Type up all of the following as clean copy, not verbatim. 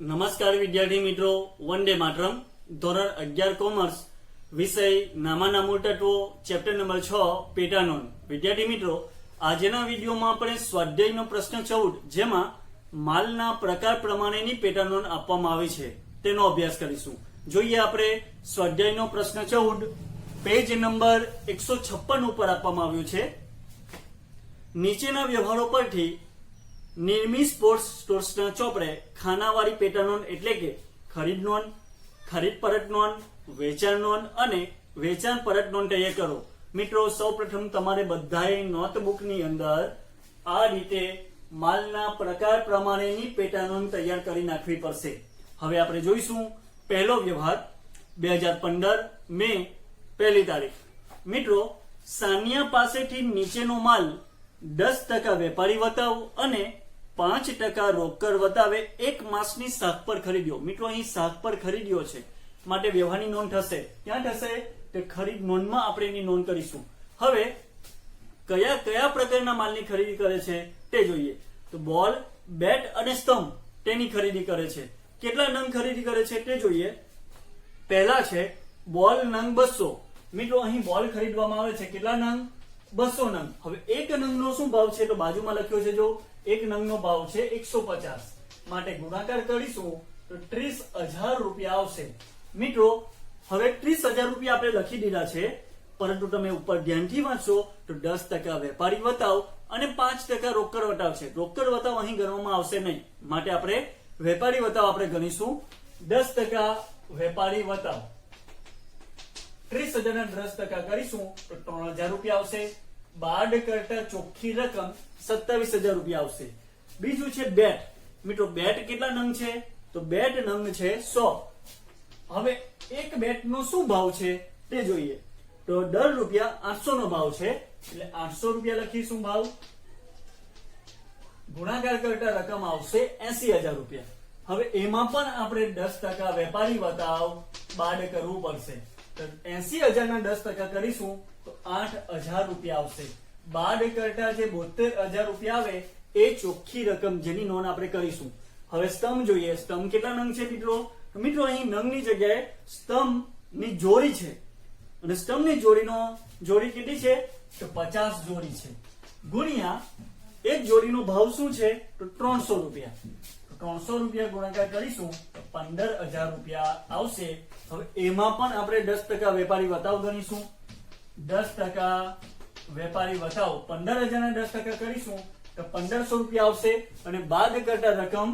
નમસ્કાર વિદ્યાર્થી મિત્રો, વંદે માતરમ. ધોરણ 11 કોમર્સ વિષય નામાના મૂળ તત્વો ચેપ્ટર નંબર 6 પેટાનોંધ. વિદ્યાર્થી મિત્રો, આજના વિડીયોમાં આપણે સ્વાધ્યાયનો પ્રશ્ન 14 જેમાં માલના પ્રકાર પ્રમાણેની પેટાનોંધ આપવામાં આવી છે તેનો અભ્યાસ કરીશું. જોઈએ આપણે સ્વાધ્યાયનો પ્રશ્ન 14 પેજ નંબર 156 ઉપર આપવામાં આવ્યું છે. નીચેના વ્યવહારો પરથી નિર્મિત સ્પોર્ટ્સ સ્ટોર્સના ચોપડે ખાનાવાળી પેટાનોંધ એટલે કે ખરીદ નોંધ, ખરીદ પરત નોંધ, વેચાણ નોંધ અને વેચાણ પરત નોંધ તૈયાર કરો. મિત્રો, સૌપ્રથમ તમારે બધાએ નોટબુકની અંદર આ રીતે માલના પ્રકાર પ્રમાણેની પેટાનોંધ તૈયાર કરી નાખવી પડશે. હવે આપણે જોઈશું પહેલો વ્યવહાર 2015 મે 1 તારીખ. મિત્રો, સાનિયા પાસેથી નીચેનો માલ 10% વેપારી વતાવ અને 5% રોકડ વતાવે એક માસની શાક પર ખરીદ્યો. મિત્રો, અહીં શાક પર ખરીદ્યો છે માટે વ્યવહારની નોંધ થશે. ક્યાં થશે? તે ખરીદ નોંધમાં આપણે એની નોંધ કરીશું. હવે કયા કયા પ્રકારના માલની ખરીદી કરે છે તે જોઈએ. તો બોલ, બેટ અને સ્તંભ તેની ખરીદી કરે છે. કેટલા નંગ ખરીદી કરે છે તે જોઈએ. પહેલા છે બોલ નંગ 200. મિત્રો, અહીં બોલ ખરીદવામાં આવે છે. કેટલા નંગ? 200 નંગ. હવે એક નંગનો શું ભાવ છે? તો બાજુમાં લખ્યો છે, જો એક નંગનો ભાવ છે 150, માટે ગુણાકાર કરીશું તો 30,000 રૂપિયા આવશે. મિત્રો, હવે 30,000 રૂપિયા આપણે લખી દીધા છે, પરંતુ તમે ઉપર ધ્યાનથી વાંચો તો 10% વેપારી વતાવ અને 5% રોકડ વતાવ છે. રોકડ વતાવ અહીં ગણવામાં આવશે નહીં, માટે આપણે વેપારી વતાવ આપણે ગણીશું. 10% વેપારી વતાવ 30,000 ના 10% કરીશું તો 3,000 રૂપિયા આવશે. બાદ કરતા ચોખ્ખી રકમ 27,000 રૂપિયા આવશે. બીજું છે બેટ. મિત્રો, બેટ કેટલા નંગ છે? તો બેટ નંગ છે 100. હવે એક બેટ નો શું ભાવ છે તે જોઈએ. તો ₹800 નો ભાવ છે, એટલે 800 રૂપિયા લખીશું ભાવ. ગુણાકાર કરતા રકમ આવશે 80,000 રૂપિયા. હવે એમાં પણ આપણે 10% વેપારી વતાવ બાદ કરવું પડશે. 80,000 ના 10% કરીશું તો 8,000 રૂપિયા આવશે. બાદ કરતા જે 72,000 રૂપિયા આવે એ ચોખ્ખી રકમ જેની નોંધ આપણે કરીશું. હવે સ્તંભ જોઈએ. સ્તંભ કેટલા નંગ છે મિત્રો? મિત્રો, અહીં નંગની જગ્યાએ સ્તંભની જોડી છે અને સ્તંભની જોડી કેટલી છે? તો 50 જોડી છે. ગુણ્યા એક જોડીનો ભાવ શું છે? તો 300 રૂપિયા. 300 રૂપિયા ગુણાકાર કરીશું તો 15,000 રૂપિયા આવશે. હવે એમાં પણ આપણે 10% વેપારી વતાવ ગણીશું. 10% વેપારી વતાવ 15,000 ના 10% કરીશું તો 1,500 રૂપિયા આવશે અને બાદ કરતા રકમ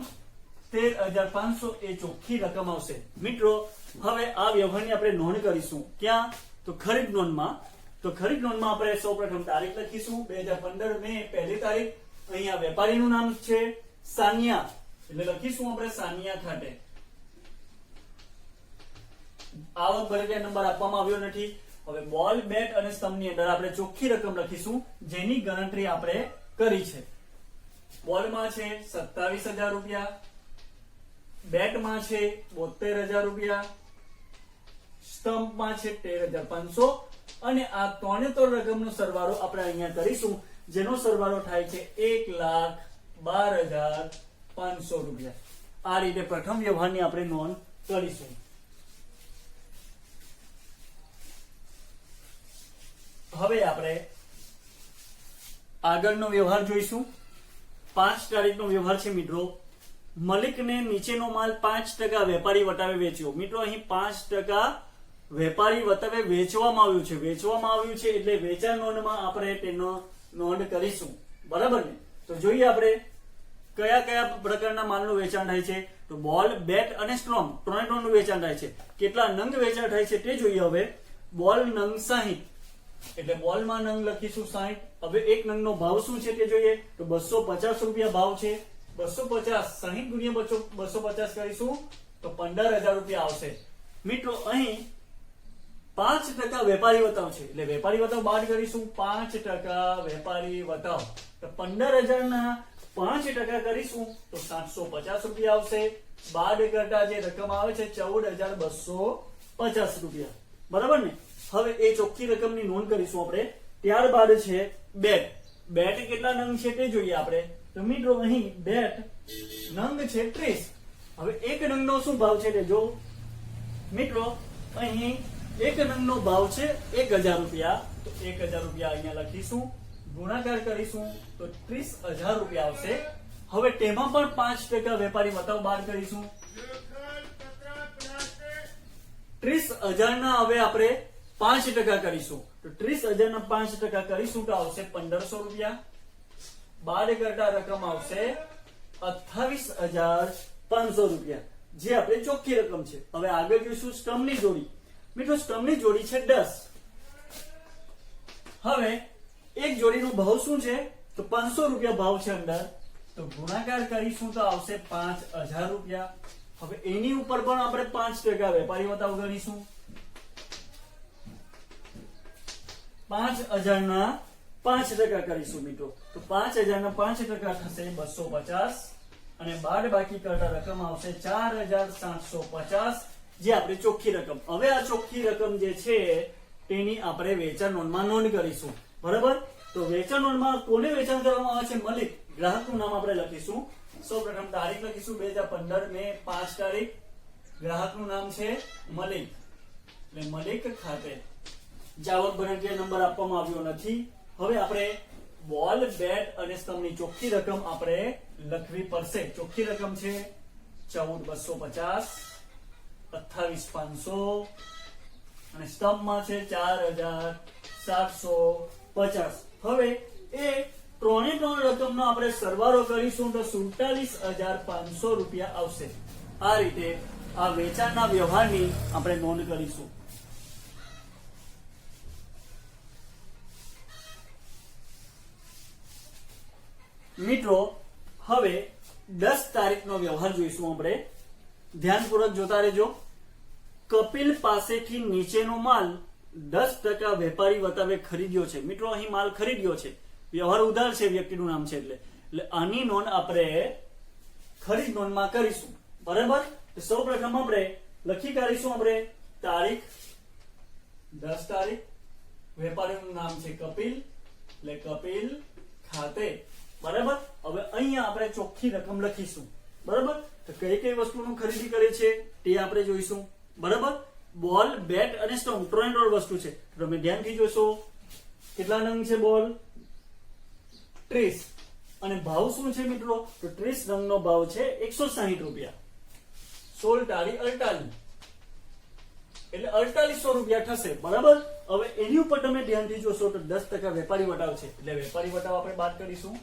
13,500 એ ચોખ્ખી રકમ આવશે. મિત્રો, હવે આ વ્યવહારની આપણે નોંધ કરીશું. ક્યાં? તો ખરીદ નોંધમાં. તો ખરીદ નોંધમાં આપણે સૌપ્રથમ તારીખ લખીશું 2015 મે 1 તારીખ. અહીંયા વેપારીનું નામ છે સાનિયા, એટલે લખીશું આપણે સાનિયા ખાતે. આવક ભરેલા નંબર આપવામાં આવ્યો નથી. હવે બોલ, બેટ અને સ્તંભની અંદર આપણે ચોખ્ખી રકમ લખીશું જેની ગણતરી આપણે કરી છે. બોલમાં છે 27,000 રૂપિયા, બેટમાં છે 72,000 રૂપિયા, સ્તંભમાં છે 13,500 અને આ ત્રણે રકમનો સરવાળો આપણે અહીંયા કરીશું, જેનો સરવાળો થાય છે 1,12,500 રૂપિયા. આ રીતે પ્રથમ વ્યવહારની આપણે નોંધ કરીશું. હવે આપણે આગળનો વ્યવહાર જોઈશું. 5 તારીખનો વ્યવહાર છે. મિત્રો, મલિકને નીચેનો માલ 5% વેપારી વતાવે વેચ્યો. મિત્રો, અહીં 5% વેપારી વતાવે વેચવામાં આવ્યું છે. વેચવામાં આવ્યું છે એટલે વેચાણ નોંધમાં આપણે તેનો નોંધ કરીશું. બરાબર ને? તો જોઈએ આપણે કયા કયા પ્રકારના માલનું વેચાણ થાય છે. તો બોલ, બેટ અને સ્ટમ્પ ત્રણેયનું વેચાણ થાય છે. કેટલા નંગ વેચાણ થાય છે તે જોઈએ. હવે બોલ નંગ 60, એટલે બોલમાં નંગ લખીશું 60. હવે એક નંગનો ભાવ શું છે તે જોઈએ. તો 250 રૂપિયા ભાવ છે. 250 60 ગુણ્યા 250 કરીશું તો 15,000 રૂપિયા આવશે. મિત્રો, અહીં 5% વેપારી વતાવ છે, એટલે વેપારી વતાવ બાદ કરીશું. 5% વેપારી વતાવ તો 15,000 ના 5% કરીશું તો 750 રૂપિયા આવશે. બાદ કરતા જે રકમ આવે છે 14,250 રૂપિયા. બરાબર ને? હવે એ ચોખ્ખી રકમની નોંધ કરીશું આપણે. ત્યારબાદ છે બેટ. બેટ કેટલા નંગ છે તે જોઈએ આપણે. તો મિત્રો, અહીં બેટ નંગ છે 30. હવે એક નંગનો શું ભાવ છે તે જો મિત્રો, અહીં એક નંગનો ભાવ છે 1000 રૂપિયા, તો 1000 રૂપિયા અહીંયા લખીશું, ગુણાકાર કરીશું તો 30,000 રૂપિયા આવશે। હવે તેમાં પણ 5% વેપારી વતાવ બાદ કરીશું, 30,000 ના હવે આપણે 5% કરીશું, તો 30,000 ના 5% કરીશું તો આવશે 1500 રૂપિયા, બાદ કરતા રકમ આવશે 28,500 રૂપિયા, જે આપણે ચોખ્ખી રકમ છે। હવે આગળ જોઈશું સ્તંભની જોડી। મિત્રો સ્તંભની જોડી છે 10। હવે એક જોડીનો ભાવ શું છે તો 500 રૂપિયા ભાવ છે અંદર, તો ગુણાકાર કરીશું તો આવશે 5,000 રૂપિયા। હવે એની ઉપર પણ આપણે 5% વેપારી વતાવ ગણીશું, 5,000 ના 5% કરીશું મિત્રો, તો 5,000 ના 5% થશે 250 અને બાદ બાકી કરતા રકમ આવશે 4,750, જે આપણે ચોખ્ખી રકમ। હવે આ ચોખ્ખી રકમ જે છે તેની આપણે વેચાણ નોંધમાં નોંધ કરીશું, બરાબર। તો વેચાણ નોંધમાં કોને વેચાણ કરવામાં આવે છે? મલિક। ગ્રાહકનું નામ આપણે લખીશું, સૌપ્રથમ તારીખ લખીશું 2015 મે 5 તારીખ, ગ્રાહકનું નામ છે મલિક, એટલે મલિક ખાતે। જાવક ભરણકીય નંબર આપવામાં આવ્યો નથી। હવે આપણે બોલ, બેટ અને સ્તંભની ચોખ્ખી રકમ આપણે લખવી પડશે। ચોખ્ખી રકમ છે 14,250, 28,500 અને સ્તંભમાં છે 4,750। હવે એ ત્રણે ત્રણ રકમનો આપણે સરવાળો કરીશું તો 47,500 રૂપિયા આવશે। આ રીતે આ વેચાણના વ્યવહારની આપણે નોંધ કરીશું। મિત્રો હવે 10 તારીખનો વ્યવહાર જોઈશું આપણે, ધ્યાનપૂર્વક જોતા રહેજો। કપિલ પાસેથી નીચેનો માલ 10% વેપારી વતાવે ખરીદ્યો છે। મિત્રો અહીં માલ ખરીદ્યો છે, વ્યવહાર ઉધાર છે, વ્યક્તિનું નામ છે, એટલે આની નોંધ આપણે ખરીદ નોંધમાં કરીશું, બરાબર। તો સૌપ્રથમ આપણે લખી કાઢીશું આપણે તારીખ 10 તારીખ, વેપારીનું નામ છે કપિલ, એટલે કપિલ ખાતે, બરાબર। હવે અહીંયા આપણે ચોખ્ખી રકમ લખીશું, બરાબર। તો કઈ કઈ વસ્તુનું ખરીદી કરે છે તે આપણે જોઈશું, બરાબર। બોલ, બેટ અને સ્ટમ્પ ત્રણે વસ્તુ છે, તમે ધ્યાનથી જોશો કેટલા નંગ છે બોલ, 30, અને ભાવ શું છે મિત્રો તો 30 નંગનો ભાવ છે 160 રૂપિયા, 16 તાળી 48, એટલે 4800 રૂપિયા થશે, બરાબર। હવે એની ઉપર તમે ધ્યાનથી જોશો તો 10% વેપારી વટાવ છે, એટલે વેપારી વટાવ આપણે બાદ કરીશું,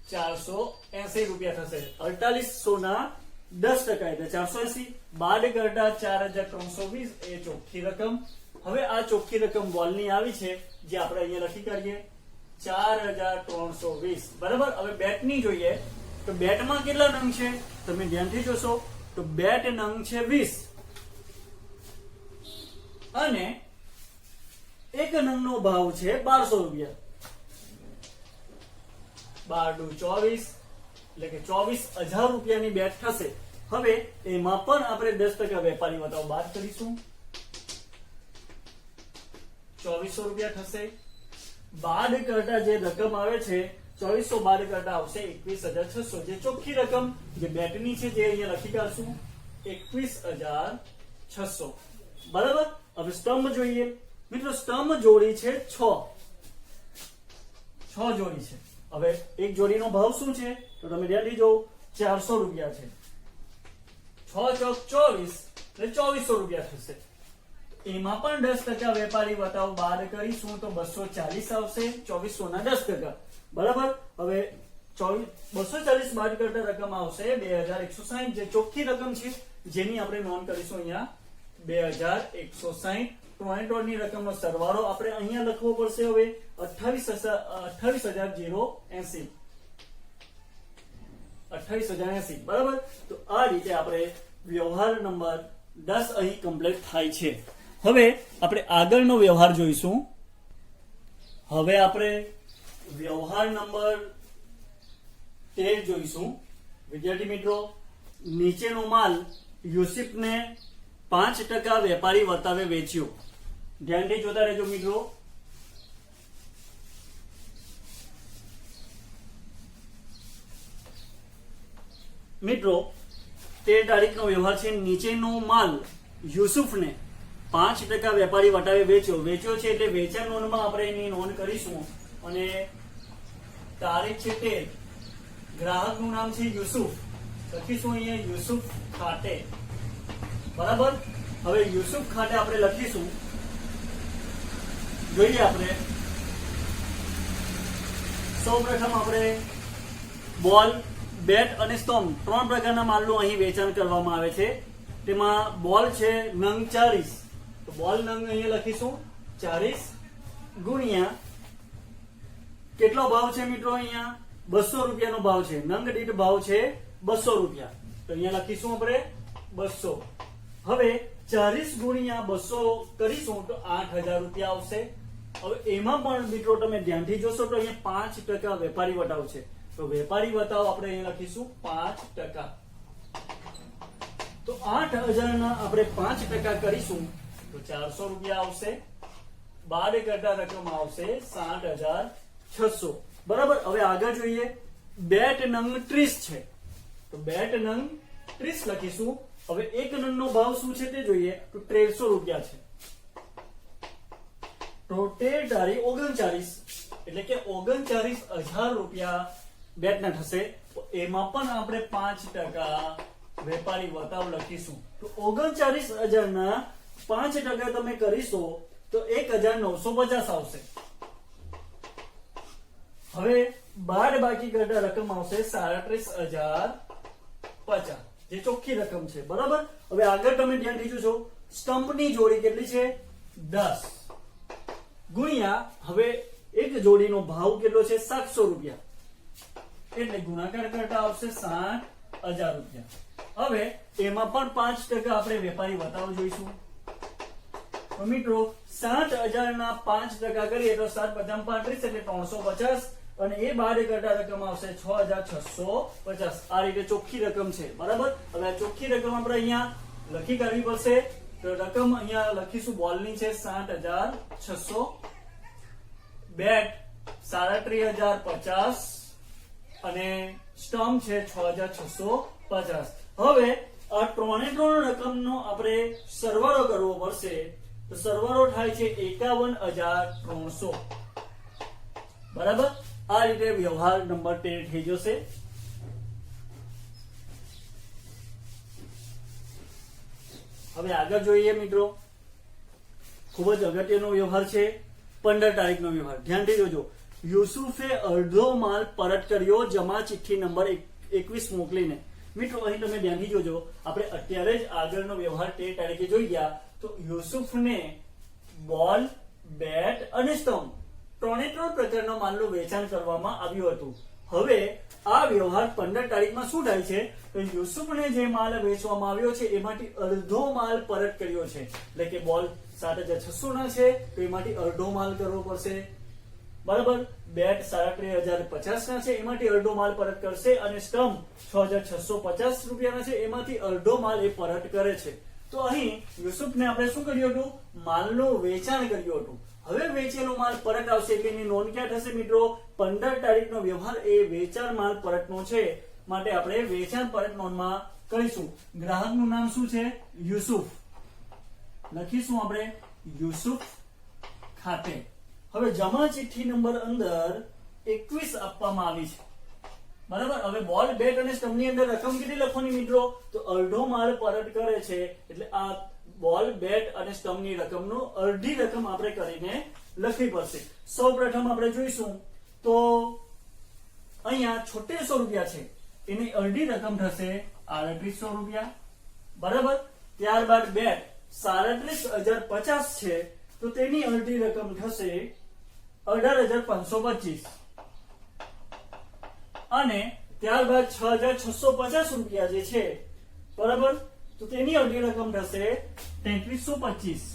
480 રૂપિયા થશે। 4800 ના 10% એટલે 480, બાદ કરતા 4,320 એ ચોખ્ખી રકમ। હવે આ ચોખ્ખી રકમ બોલની આવી છે, જે આપણે અહીંયા લખી કાઢીએ 4,320, બરાબર। હવે બેટની જોઈએ તો બેટમાં કેટલા નંગ છે તમે ધ્યાનથી જોશો તો બેટ નંગ છે 20 અને એક નંગનો ભાવ છે 1200 રૂપિયા, 12 × 24 એટલે કે 24,000 રૂપિયાની બેટ થશે। હવે એમાં પણ આપણે 10% વેપારી વતાવ બાદ કરીશું, 2400 રૂપિયા થશે, બાદ કરતા જે રકમ આવે છે 2400 બાદ કરતા આવશે 21,600, જે ચોખ્ખી રકમ જે બેટની છે જે અહીંયા લખી કાઢશું 21,600, બરાબર। હવે સ્તંભ જોઈએ મિત્રો, સ્તંભ જોડી છે 6 જોડી છે। હવે એક જોડીનો ભાવ શું છે તો તમે ધ્યાનથી જો 400 રૂપિયા છે, 6 ચોક 24 એટલે 2400 રૂપિયા થશે। એમાં પણ 10% વેપારી વતાવ બાદ કરીશું તો 240 આવશે, 2400 ના 10%, બરાબર। હવે 240 બાદ કરતા રકમ આવશે 2,160, જે ચોખ્ખી રકમ છે જેની આપણે નોંધ કરીશું અહીંયા 2,160। ત્રણેની રકમનો સરવાળો આપણે અહીંયા લખવો પડશે હવે 28,080, 28,080, બરાબર। તો આ રીતે આપણે વ્યવહાર નંબર 10 અહીં કમ્પ્લીટ થાય છે। હવે આપણે આગળનો વ્યવહાર જોઈશું। હવે આપણે વ્યવહાર નંબર 13 જોઈશું। વિદ્યાર્થી મિત્રો, નીચેનો માલ યુસુફને 5% વેપારી વર્તાવે વેચ્યો। ધ્યાનથી જોતા રહેજો મિત્રો। મિત્રો 13 તારીખનો વ્યવહાર છે. નીચેનો માલ યુસુફને 5% વેપારી વટાવે વેચ્યો છે એટલે વેચાણ નોંધમાં આપણે એની નોંધ કરીશું. અને તારીખ છે 13, ગ્રાહકનું નામ છે યુસુફ, લખીશું અહીંયા યુસુફ ખાટે. બરાબર. હવે યુસુફ ખાટે આપણે લખીશું. જોઈએ આપણે સૌપ્રથમ આપણે બોલ, બેટ અને સ્ટમ્પ 3 પ્રકારના માલનું અહીં વેચાણ કરવામાં આવે છે. તેમાં બોલ છે નંગ 40, તો બોલ નંગ અહીંયા લખીશું 40 ગુણ્યા કેટલો ભાવ છે મિત્રો, અહીંયા 200 રૂપિયાનો ભાવ છે. નંગ દીઠ ભાવ છે 200 રૂપિયા, તો અહીંયા લખીશું આપણે 200. હવે 40 ગુણ્યા 200 કરીશું તો 8000 રૂપિયા આવશે. હવે એમાં પણ મિત્રો તમે ધ્યાનથી જોશો તો અહીંયા 5% વેપારી વટાવ છે, તો વેપારી વટાવ આપણે અહીંયા લખીશું 5%. તો 8000 ના આપણે 5% કરીશું તો 400 રૂપિયા આવશે. બાદ કરતા રકમ આવશે 60600. બરાબર. હવે આગળ જોઈએ. બેટ નંગ 30 છે, તો બેટ નંગ 30 લખીશું. હવે એક નંગનો ભાવ શું છે તે જોઈએ તો 1300 રૂપિયા છે. તો 13 તારીખ 39 એટલે કે 39000 રૂપિયા બેટના થશે. એમાં પણ આપણે 5% વેપારી વટાવ લખીશું. તો 39000 ના 5% તમે કરીશો તો 1950 આવશે. હવે બાદ બાકી કરતા રકમ આવશે 37050, જે ચોખ્ખી રકમ છે. બરાબર. હવે આગળ તમે ધ્યાનથી જોશો. સ્ટમ્પની જોડી કેટલી છે 10 ગુણ્યા હવે એક જોડીનો ભાવ કેટલો છે 700 રૂપિયા, એટલે ગુણાકાર કરતા આવશે 60000 રૂપિયા. હવે એમાં પણ 5% આપણે વેપારી વટાવ જોઈશું. તો મિત્રો 60000 ના 5% કરીએ તો 7×5 એટલે 350, અને એ બાદ કરતા રકમ આવશે 6650. આ રીતે ચોખ્ખી રકમ છે. બરાબર. હવે આ ચોખ્ખી રકમ આપણે અહીંયા લખી કાઢવી પડશે. તો રકમ અહીંયા લખીશું. બોલની છે 60600, બેટ 37050 અને સ્ટમ્પ છે 6650. હવે આ 3 રકમનો આપણે સરવાળો કરવો પડશે. તો સરવાળો થાય છે 51300. બરાબર. આ રીતે વ્યવહાર નંબર 13 થઈ જશે. હવે આગળ જોઈએ મિત્રો. ખૂબ જ અગત્યનો વ્યવહાર છે. 15 તારીખનો વ્યવહાર. ધ્યાનથી જોજો. યુસુફે અડધો માલ પરત કર્યો જમા ચિઠ્ઠી નંબર 21 મોકલીને. મિત્રો અહીં તમે ધ્યાનથી જોજો. આપણે અત્યારે જ આગળનો વ્યવહાર 13 તારીખે જોઈ ગયા. તો યુસુફને બોલ, બેટ અને સ્ટમ્પ 3 પ્રકારના માલનું વેચાણ કરવામાં આવ્યું હતું. હવે આ વ્યવહાર 15 તારીખમાં શું થાય છે તો યુસુફને જે માલ વેચવામાં આવ્યો છે એમાંથી અડધો માલ પરત કર્યો છે. એટલે કે બોલ 7600 ના છે તો એમાંથી અડધો માલ કરવો પડશે. બરાબર. બેટ 37050 ના છે એમાંથી અડધો માલ પરત કરશે, અને સ્ટમ્પ 6650 રૂપિયાના છે એમાંથી અડધો માલ એ પરત કરે છે. તો અહીં યુસુફને આપણે શું કર્યું હતું, માલનું વેચાણ કર્યું હતું. હવે વેચેલો માલ પરત આવશે એટલે એની નોંધ ક્યાં થશે મિત્રો, 15 તારીખનો વ્યવહાર એ વેચાણ માલ પરતનો છે, માટે આપણે વેચાણ પરત નોંધમાં કરીશું. ગ્રાહકનું નામ શું છે, યુસુફ, લખીશું આપણે યુસુફ ખાતે. હવે જમા ચિઠ્ઠી નંબર અંદર 21 આપવામાં આવી છે. બરાબર. હવે બોલ, બેટ અને સ્ટમ્પની અંદર રકમ કેટલી લખવાની મિત્રો, તો અડધો માલ પરત કરે છે એટલે આ બોલ, બેટ અને સ્ટમ્પની રકમનો અડધી રકમ આપણે કરીને લખવી પડશે. સૌપ્રથમ આપણે જોઈશું તો અહીંયા 7600 રૂપિયા છે એની અડધી રકમ થશે 3800 રૂપિયા. બરાબર. ત્યારબાદ બેટ 37050 છે તો તેની અડધી રકમ થશે 18525, અને ત્યારબાદ 6650 રૂપિયા જે છે, બરાબર, તો તેની અડધી રકમ થશે 3325.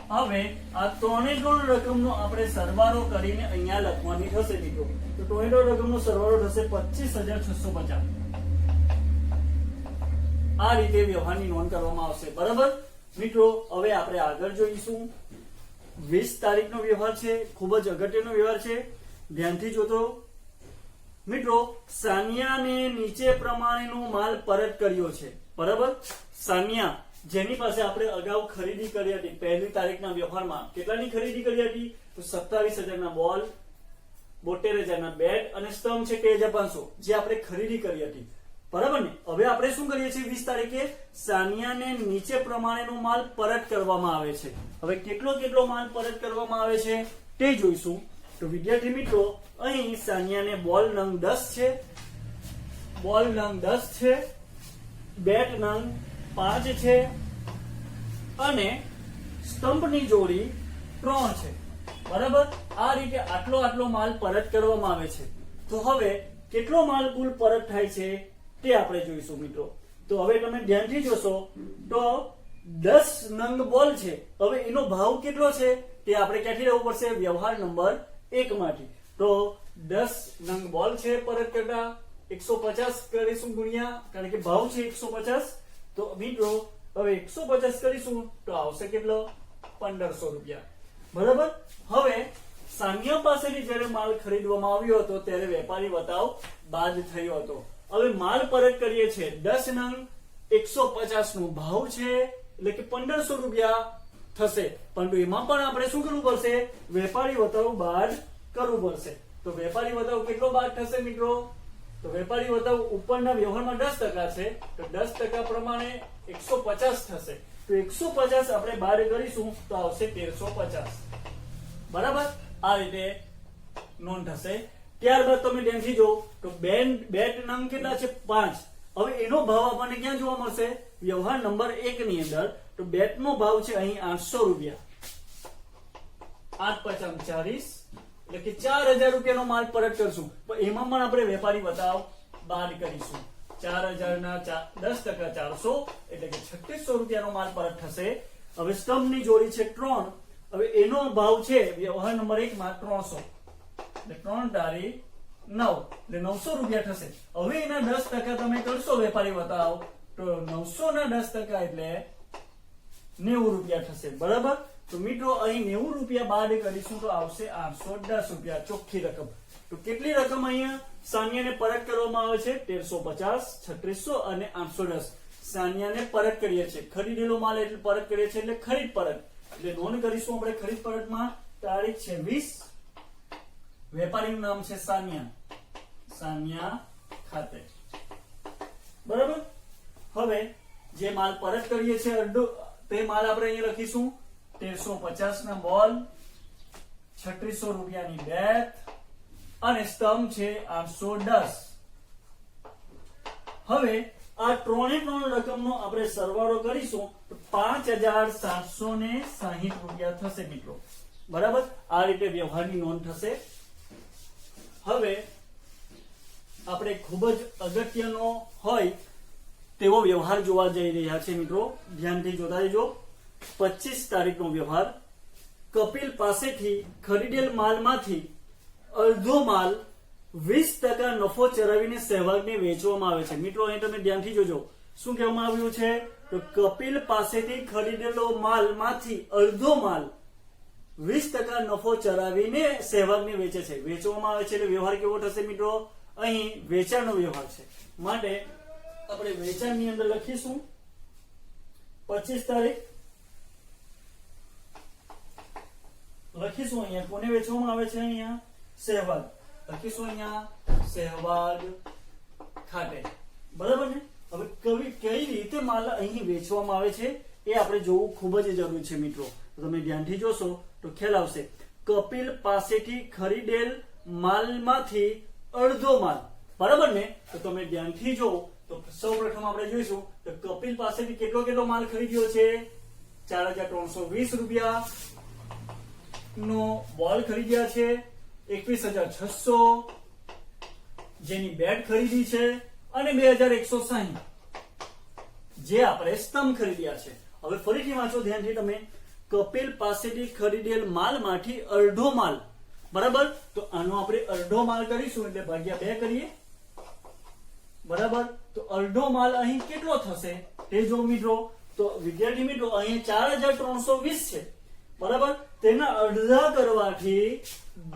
હવે આ ત્રણે રકમનો આપણે સરવાળો કરીને અહીંયા લખવાની થશે મિત્રો. તો ત્રણે રકમનો સરવાળો થશે 25650. આ રીતે વ્યવહારની નોંધ કરવામાં આવશે. બરાબર મિત્રો. હવે આપણે આગળ જોઈશું 20 તારીખનો વ્યવહાર છે. ખૂબ જ અગત્યનો વ્યવહાર છે, ધ્યાનથી જોતો. મિત્રો સાનિયાને નીચે પ્રમાણેનો માલ પરત કર્યો છે, બરાબર. સાનિયા જેની પાસે આપણે અગાઉ ખરીદી કરી હતી, પહેલી તારીખના વ્યવહારમાં કેટલાની ખરીદી કરી હતી? તો 27,000 ના બોલ, 72,000 ના બેટ અને સ્ટમ્પ છે 13,500, જે આપણે ખરીદી કરી હતી, બરાબર ને. હવે આપણે શું કરીએ છીએ? 20 તારીખે સાનિયાને નીચે પ્રમાણેનો માલ પરત કરવામાં આવે છે. હવે કેટલો માલ પરત કરવામાં આવે છે તે જોઈશું. તો વિદ્યાર્થી મિત્રો, અહીં સાનિયાને બોલ નંગ 10 છે, બોલ નંગ 10 છે, બેટ નંગ 5 છે અને સ્ટમ્પની જોડી 3 છે, બરાબર. આ રીતે આટલો માલ પરત કરવામાં આવે છે. તો હવે કેટલો માલ કુલ પરત થાય છે તે આપણે જોઈશું મિત્રો. તો હવે તમે ધ્યાનથી જોશો તો 10 નંગ બોલ છે. હવે એનો ભાવ કેટલો છે તે આપણે ક્યાંથી લેવું પડશે? વ્યવહાર નંબર 1 માંથી. તો 10 નંગ બોલ છે પરત કરતા 150 કરીશું ગુણ્યા, કારણ કે ભાવ છે 150. તો મિત્રો હવે 150 કરીશું તો આવશે કેટલો? 1500 રૂપિયા, બરાબર. હવે સાનિયા પાસેથી જ્યારે માલ ખરીદવામાં આવ્યો હતો ત્યારે વેપારી વતાવ બાદ થયો હતો. હવે માલ પરત કરીએ છીએ 10 નંગ 150 નો ભાવ છે, એટલે કે 1500 રૂપિયા થશે. પરંતુ એમાં પણ આપણે શું કરવું પડશે? વેપારી વતાવ બાદ કરવું પડશે. તો વેપારી વતાવ કેટલો બાદ થશે મિત્રો? તો વેપારી વતાવ ઉપરના વ્યવહારમાં 10% છે, તો 10% પ્રમાણે 150 થશે. તો 150 આપણે બાદ કરીશું તો આવશે 1350, બરાબર. આ રીતે નોંધ થશે. ત્યારબાદ તમે ધ્યાનથી જો તો બેટ નંગ કેટલા છે? 5. હવે એનો ભાવ આપણને ક્યાં જોવા મળશે? વ્યવહાર નંબર 1 ની અંદર. તો બેટ નો ભાવ છે અહીં 800 રૂપિયા, 8×5 = 40, એટલે કે 4000 રૂપિયાનો માલ પરત કરશું. પણ એમાં પણ આપણે વેપારી વતાવ બાદ કરીશું. 4000 ના 10% 400, એટલે કે 3600 રૂપિયાનો માલ પરત થશે. હવે સ્ટમ્પની જોડી છે 3. હવે એનો ભાવ છે વ્યવહાર નંબર 1 માં 300, એટલે 3 તારીખ 9, એટલે 900 રૂપિયા થશે. હવે એના 10% તમે કરશો વેપારી વતાવ, તો 900 ના 10% એટલે 90 રૂપિયા થશે, બરાબર. તો મિત્રો અહીં 90 રૂપિયા બાદ કરીશું તો આવશે 810 રૂપિયા ચોખ્ખી રકમ. તો કેટલી રકમ અહીંયા સાનિયાને પરત કરવામાં આવે છે? 1350, 3600 અને 810 સાનિયાને પરત કરીએ છીએ. ખરીદેલો માલ એટલે પરત કરીએ છીએ, એટલે ખરીદ પરત. એટલે નોંધ કરીશું આપણે ખરીદ પરતમાં. તારીખ છે 20, વેપારીનું નામ છે સાનિયા, સાનિયા ખાતે, બરાબર. હવે જે માલ પરત કરીએ છીએ અડધો, તે માલ આપણે અહીંયા લખીશું. 1350 ના બોલ, 3600 રૂપિયાની બેટ અને સ્ટમ્પ છે 810. હવે આ 3 રકમનો આપણે સરવાળો કરીશું તો 5760 રૂપિયા થશે મિત્રો, બરાબર. આ રીતે વ્યવહારની નોંધ થશે. હવે આપણે ખૂબ જ અગત્યનો હોય તેવો વ્યવહાર જોવા જઈ રહ્યા છે મિત્રો. ધ્યાનથી જોતા રહેજો. 25 તારીખનો વ્યવહાર. કપિલ પાસેથી ખરીદેલ માલમાંથી અડધો માલ 20% નફો ચડાવીને સહેવાગને વેચવામાં આવે છે. મિત્રો અહીં તમે ધ્યાનથી જોજો શું કહેવામાં આવ્યું છે? તો કપિલ પાસેથી ખરીદેલો માલમાંથી અડધો માલ 20% નફો ચડાવીને સહેવાગને વેચે છે, વેચવામાં આવે છે. એટલે વ્યવહાર કેવો થશે મિત્રો? અહીં વેચાણનો વ્યવહાર છે, માટે આપણે વેચાણની અંદર લખીશું 25 તારીખ લખીશું. અહીંયા કોને વેચવામાં આવે છે? અહીંયા સહેવાગ લખીશું, અહીંયા સહેવાગ ખાતે, બરાબર ને. હવે કઈ રીતે માલ અહીં વેચવામાં આવે છે એ આપણે જોવું ખૂબ જ જરૂરી છે મિત્રો. તમે ધ્યાનથી જોશો તો ખ્યાલ આવશે. કપિલ પાસેથી ખરીદેલ માલમાંથી અડધો માલ, બરાબર ને. તો તમે ધ્યાનથી જો તો સૌપ્રથમ આપણે જોઈશું તો કપિલ પાસેથી કેટલો માલ ખરીદ્યો છે? 4320 રૂપિયા નો બોલ ખરીદ્યા છે, 21600 જેની બેટ ખરીદી છે અને 2160 જે આપણે સ્તંભ ખરીદ્યા છે. હવે ફરીથી વાંચો ધ્યાનથી તમે. કપિલ પાસેથી ખરીદેલ માલમાંથી અડધો માલ, બરાબર. તો આનો આપણે અડધો માલ કરીશું એટલે ભાગ્યા 2 કરીએ, બરાબર. તો અડધો માલ અહીં કેટલો થશે તે જો મિત્રો. તો વિદ્યાર્થી મિત્રો અહીં 4320 છે, બરાબર. તેના અડધા કરવાથી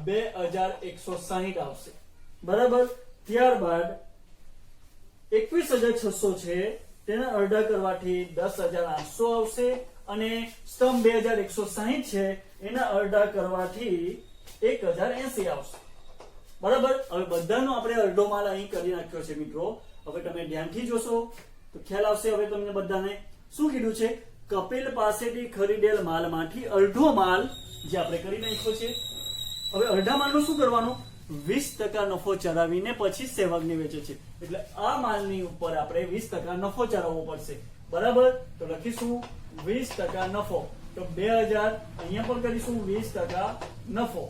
2160 આવશે, બરાબર. ત્યારબાદ 21,600 છે તેના અડધા કરવાથી 10,800 આવશે અને સ્તંભ 2,160 છે એના અડધા કરવાથી 1,080 આવશે. બરાબર. હવે બધાનો આપણે અડધો માલ અહીં કરી નાખ્યો છે મિત્રો. હવે તમે ધ્યાનથી જોશો તો ખ્યાલ આવશે. હવે તમને બધાને શું કીધું છે? કપિલ પાસેથી ખરીદેલ માલમાંથી અડધો માલ જે આપણે કરી નાખ્યો છે. હવે અડધા માલનું શું કરવાનું? 20% નફો ચડાવીને પછી સેવકને વેચે છે એટલે આ માલની ઉપર આપણે 20% નફો ચડાવવો પડશે. બરાબર. તો લખીશું 20% નફો. તો 2000 અહીંયા પણ કરીશું 20% નફો,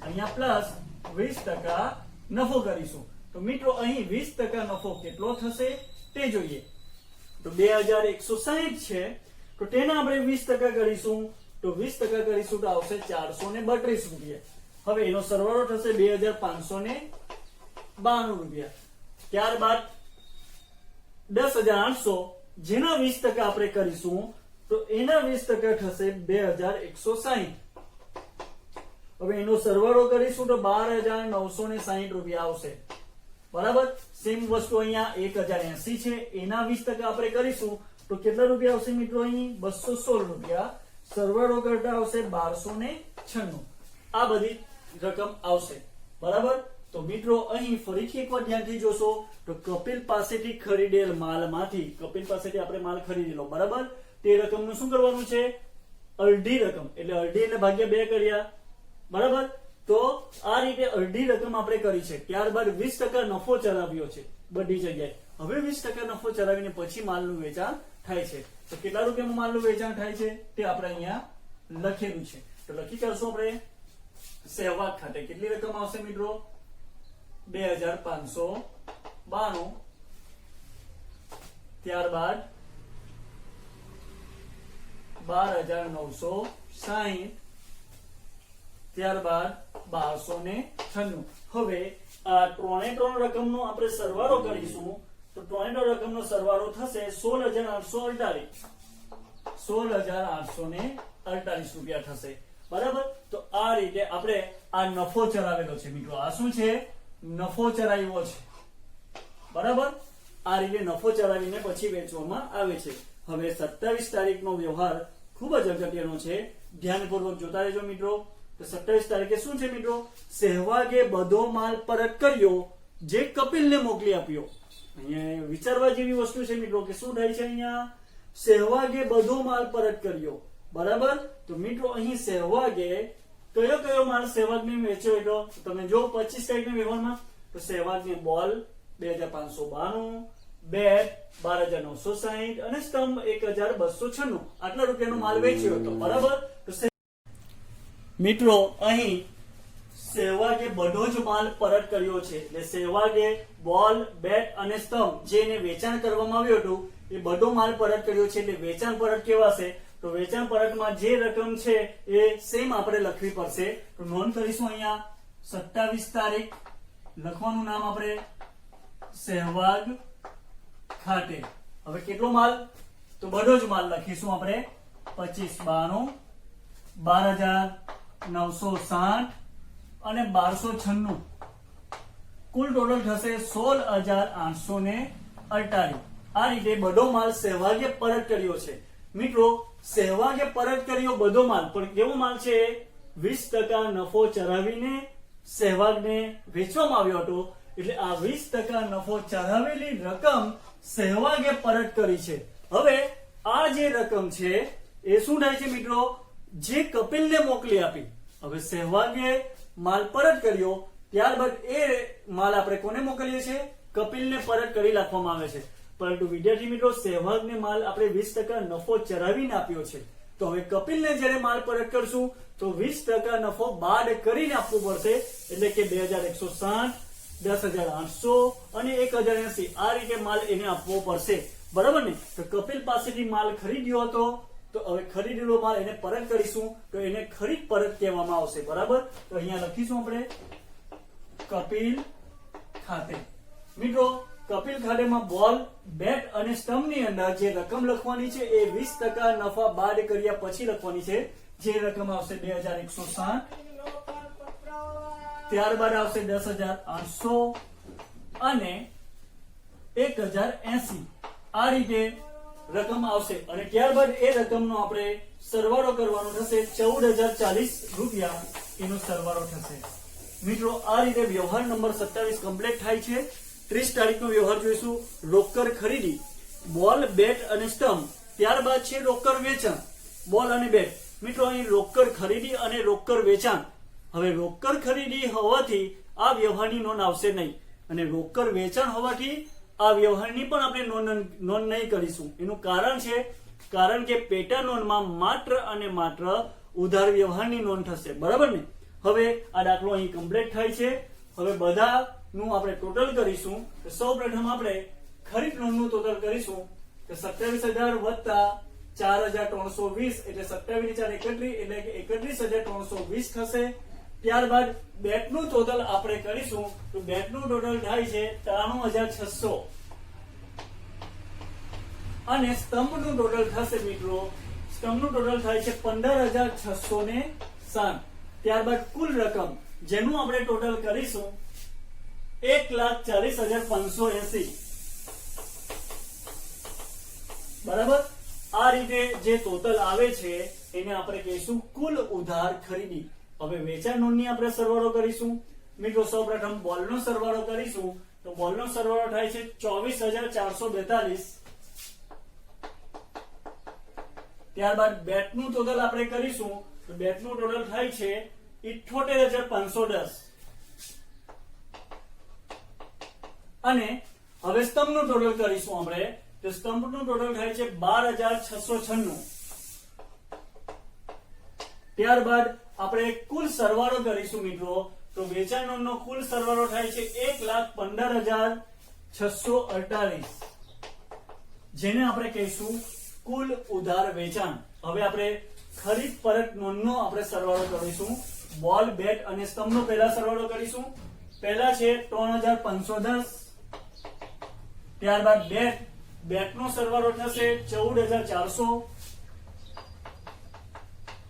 અહીંયા પ્લસ 20% નફો કરીશું. તો મિત્રો અહીં 20% નફો કેટલો થશે તે જોઈએ. તો 2160 છે તો તેના આપણે 20% કરીશું. તો 20% કરીશું તો આવશે 432 રૂપિયા. હવે એનો સરવાળો થશે 2592 રૂપિયા. ત્યારબાદ 10,800 જેના 20% આપણે કરીશું તો એના 20% થશે 2160. હવે એનો સરવાળો કરીશું તો 12,960 રૂપિયા આવશે. બરાબર. સેમ વસ્તુ અહીંયા 1,080 છે એના 20% આપણે કરીશું તો કેટલા રૂપિયા આવશે મિત્રો? અહીં 216 રૂપિયા. સરવાળો કરતા આવશે 1296. આ બધી રકમ આવશે. બરાબર. તો મિત્રો અહીં ફરીથી એકવાર ધ્યાનથી જોશો તો કપિલ પાસેથી ખરીદેલ માલમાંથી, કપિલ પાસેથી આપણે માલ ખરીદેલો, બરાબર, તે રકમનું શું કરવાનું છે? અડધી રકમ એટલે અડધી એટલે ભાગ્યા 2 કર્યા. બરાબર. તો આ રીતે અડધી રકમ આપણે કરી છે. ત્યારબાદ 20% નફો ચલાવ્યો છે બધી જગ્યાએ. હવે 20% નફો ચલાવીને પછી માલનું વેચાણ થાય છે. તો કેટલા રૂપિયામાં માલનું વેચાણ થાય છે તે આપણે અહીંયા લખેલું છે. તો લખી કાઢશું આપણે. સહેવાગ ખાતે કેટલી રકમ આવશે મિત્રો? 2592. ત્યારબાદ 12,960. ત્યારબાદ 1296. હવે આ ત્રણે ત્રણ રકમનો આપણે સરવાળો કરીશું તો ત્રણે ત્રણ રકમનો સરવાળો થશે 16,848. 16,848 રૂપિયા થશે. બરાબર. તો આ રીતે આપણે આ નફો ચલાવેલો છે મિત્રો. આ શું છે? નફો ચલાવ્યો છે. બરાબર. આ રીતે નફો ચલાવીને પછી વેચવામાં આવે છે. હવે 27 તારીખનો વ્યવહાર ખૂબ જ અગત્યનો છે. ધ્યાનપૂર્વક જોતા રહેજો મિત્રો. તો 27 તારીખે શું છે મિત્રો? સહેવાગે બધો માલ પરત કર્યો જે કપિલને મોકલી આપ્યો. અહીંયા વિચારવા જેવી વસ્તુ છે મિત્રો કે શું થાય છે અહીંયા? સહેવાગે બધો માલ પરત કર્યો. બરાબર. તો મિત્રો અહીં સહેવાગે કયો માલ સહેવાગને વેચ્યો એટલો તમે જો 25 તારીખના વ્યવહારમાં તો સહેવાગને બોલ 2,592, બેટ 12,960 અને સ્તંભ 1,296 આટલા રૂપિયાનો માલ વેચ્યો હતો. બરાબર. તો મિત્રો અહીં સહેવાગે બધો જ માલ પરત કર્યો છે એટલે સહેવાગે બોલ, બેટ અને સ્તંભ જેને વેચાણ કરવામાં આવ્યું હતું એ બધો માલ પરત કર્યો છે. એટલે વેચાણ પરત કેવાશે? તો વેચાણ પરતમાં જે રકમ છે એ સેમ આપણે લખવી પડશે. તો નોંધ કરીશું અહીંયા 27 તારીખ લખવાનું નામ આપણે સહેવાગ ખાતે. હવે કેટલો માલ? તો બધો જ માલ લખીશું આપણે 2592, 12,960 અને 1296. કુલ ટોટલ થશે 16,848. આ રીતે બધો માલ સહેવાગે પરત કર્યો છે. મિત્રો સહેવાગે પરત કર્યો બધો માલ પણ કેવો માલ છે? 20% નફો ચડાવીને સહેવાગને વેચવામાં આવ્યો હતો. એટલે આ 20% નફો ચડાવેલી રકમ સહેવાગે પરત કરી છે. હવે આ જે રકમ છે એ શું થાય છે મિત્રો? જે કપિલને મોકલી આપી. હવે સહેવાગે માલ પરત કર્યો ત્યારબાદ એ માલ આપણે કોને મોકલીએ છીએ? કપિલને પરત કરી નાખવામાં આવે છે. પરંતુ વિદ્યાર્થી મિત્રો સહેવાગને માલ આપણે 20% નફો ચડાવીને આપ્યો છે. તો હવે કપિલને જ્યારે માલ પરત કરશું તો 20% નફો બાદ કરીને આપવું પડશે. એટલે કે 2,160, 10,800 અને 1,080 આ રીતે માલ એને આપવો પડશે. બરાબર ને? તો કપિલ પાસેથી માલ ખરીદ્યો હતો તો હવે ખરીદેલો માલ એને પરત કરીશું તો એને ખરીદ પરત કહેવામાં આવશે. બરાબર. તો અહીંયા લખીશું આપણે કપિલ ખાતે. મિત્રો કપિલ ખાતેમાં બોલ, બેટ અને સ્તંભની અંદર જે રકમ લખવાની છે એ 20% નફા બાદ કર્યા પછી લખવાની છે. જે રકમ આવશે 2,160. ત્યારબાદ આવશે 10,800. અને 1080 આ રીતે રકમ આવશે અને ત્યારબાદ એ રકમનો આપણે સરવાળો કરવાનો થશે 14040 રૂપિયા એનો સરવાળો થશે મિત્રો આ રીતે વ્યવહાર નંબર 27 કમ્પ્લીટ થાય છે 30 તારીખનો વ્યવહાર જોઈશું રોકડ ખરીદી બોલ બેટ અને સ્ટમ્પ ત્યારબાદ છે રોકડ વેચાણ બોલ અને બેટ મિત્રો અહીં રોકડ ખરીદી અને રોકડ વેચાણ હવે રોકડ ખરીદી હોવાથી આ વ્યવહારની નોંધ આવશે નહીં અને રોકડ વેચાણ હોવાથી આ વ્યવહારની પણ આપણે નોંધ નહીં કરીશું એનું કારણ છે કારણ કે પેટા નોંધમાં માત્ર અને માત્ર ઉધાર વ્યવહારની નોંધ થશે બરાબર ને હવે આ દાખલો અહીં કમ્પ્લીટ થાય છે હવે બધાનું આપણે ટોટલ કરીશું તો સૌપ્રથમ આપણે ખરીદ નોંધનું ટોટલ કરીશું તો 27,000 વત્તા 4,320 એટલે 27,431 એટલે કે 31,320 થશે ત્યારબાદ બેટનું ટોટલ આપણે કરીશું તો બેટનું ટોટલ થાય છે 93,600 અને સ્તંભનું ટોટલ થશે મિત્રો સ્તંભનું ટોટલ થાય છે 15,660 ત્યારબાદ કુલ રકમ જેનું આપણે ટોટલ કરીશું 1,40,580 બરાબર આ રીતે જે ટોટલ આવે છે એને આપણે કહીશું કુલ ઉધાર ખરીદી હવે વેચાણ નોંધની આપણે સરવાળો કરીશું મિત્રો સૌપ્રથમ બોલનો સરવાળો કરીશું તો બોલનો સરવાળો થાય છે 24,442 ત્યારબાદ બેટનું ટોટલ આપણે કરીશું તો બેટનું ટોટલ થાય છે 78,510 અને હવે સ્તંભનું ટોટલ કરીશું આપણે તો સ્તંભનું ટોટલ થાય છે 12,696 ત્યારબાદ આપણે કુલ સરવાળો કરીશું મિત્રો તો વેચાણ નોંધનો કુલ સરવાળો થાય છે 1,15,648 જેને આપણે કહીશું કુલ ઉધાર વેચાણ હવે આપણે ખરીદ પરત નોંધનો આપણે સરવાળો કરીશું બોલ બેટ અને સ્તંભનો પહેલા સરવાળો કરીશું પહેલા છે 3,510 ત્યારબાદ બેટનો સરવાળો થશે 14,400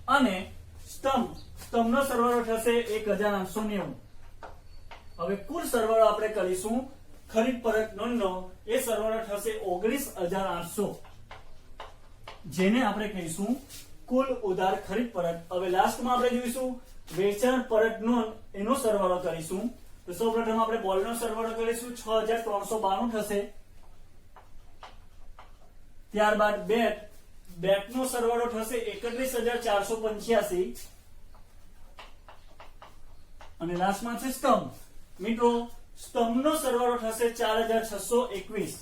અને સ્તંભનો સરવાળો થશે 1,890 હવે કુલ સરવાળો આપણે કરીશું ખરીદ પરત નોંધનો એ સરવાળો થશે 19,800 જેને આપણે કહીશું કુલ ઉધાર ખરીદ પરત હવે લાસ્ટમાં આપણે જોઈશું વેચાણ પરત નોંધ એનો સરવાળો કરીશું તો સૌપ્રથમ આપણે બોલનો સરવાળો કરીશું 6,392 થશે ત્યારબાદ બેટનો સરવાળો થશે 31,485 અને લાસ્ટમાં છે સ્તંભ મિત્રો સ્તંભનો સરવાળો થશે 4,621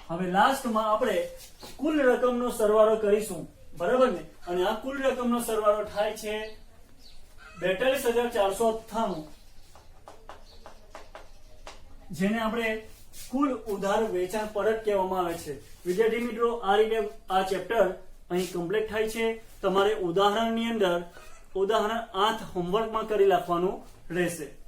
હવે લાસ્ટમાં આપણે કુલ રકમનો સરવાળો કરીશું બરાબર ને અને આ કુલ રકમનો સરવાળો થાય છે 42,498 જેને આપણે કુલ ઉધાર વેચાણ પરત કહેવામાં આવે છે વિદ્યાર્થી મિત્રો આ રીતે આ ચેપ્ટર અહીં કમ્પ્લીટ થાય છે તમારે ઉદાહરણની અંદર ઉદાહરણ 8 હોમવર્કમાં કરી લખવાનું રહેશે